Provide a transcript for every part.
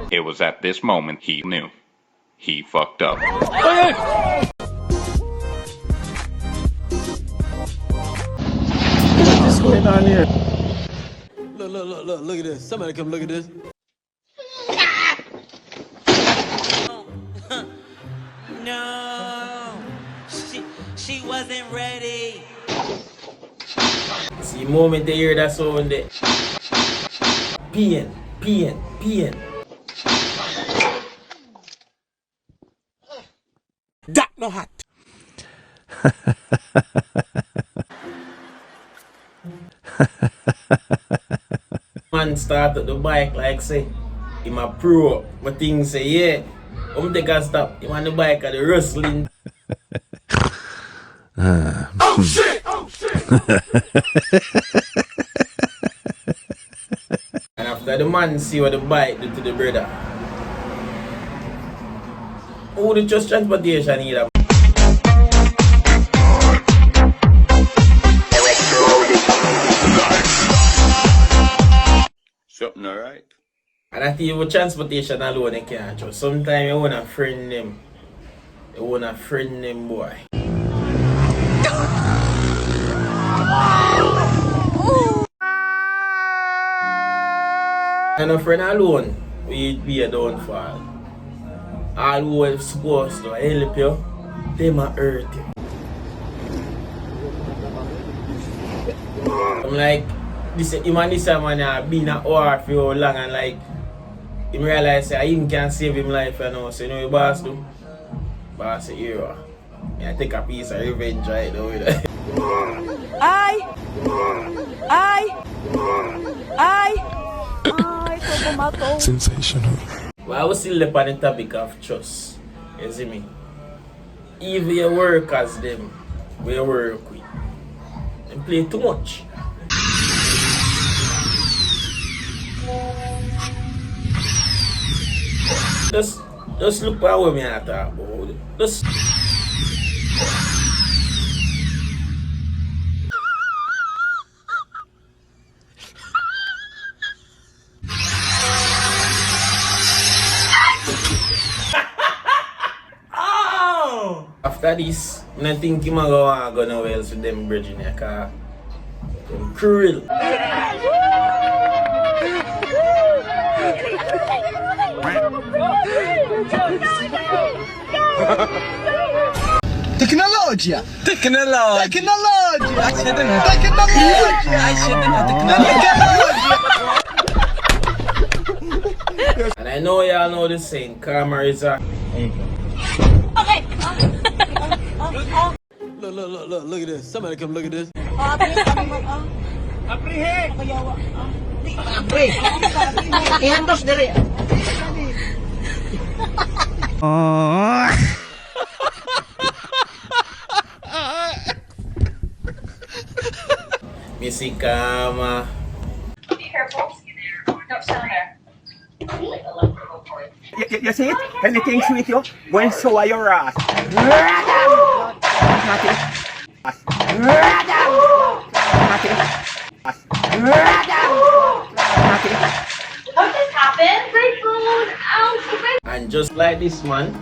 It was at this moment he knew. He fucked up. What's going on here? Look at this. Somebody come look at this. No, she wasn't ready. See, the moment they hear that sound, they peeing. That no hot. Man started the bike like say, him a pro, but things say, yeah, take a stop, him on the bike at the rustling. Oh shit! And after the man see what the bike do to the brother, who the just transportation either? Something alright? And I think with transportation alone they can't trust. Sometimes you wanna friend them. You wanna friend them, boy. And a friend alone will be a downfall. All who are supposed to help you, they might hurt you. I'm like, this man been at war for how long, and like, he realize that he can't save him life, you know. So you know what boss do? Boss say, hero. I take a piece of revenge right now with that. Sensational. Well, I was still on the topic of trust. You see me? Even your workers, them, we work with, they play too much. Just look at what me I talk about. Just after this, I think I'm going to go nowhere else with them bridge in your car. I'm cruel. Tecnologia. And I know y'all know the saying, karma is a... Look at this. Somebody come look at this. Ihandos diri. Missy karma. Be careful. No, stand there. You see it? Anything sweet you? Go and show your ass. What just happened? My phone. Ouch. And just like this man,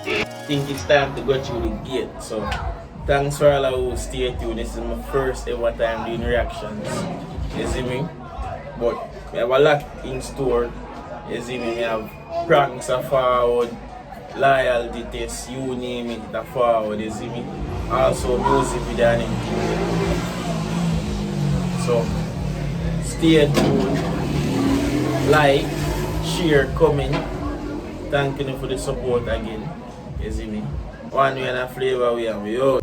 I think it's time to go through the gate. So thanks for all who stay tuned. This is my first ever time doing reactions. You see me? But we have a lot in store. You see me? We have pranks are forward, loyalty tests, you name it, a forward. You see me? Also music video and everything. So stay tuned. Like, share, comment. Thank you for the support again. You see me? One way and a flavor we have. Yo.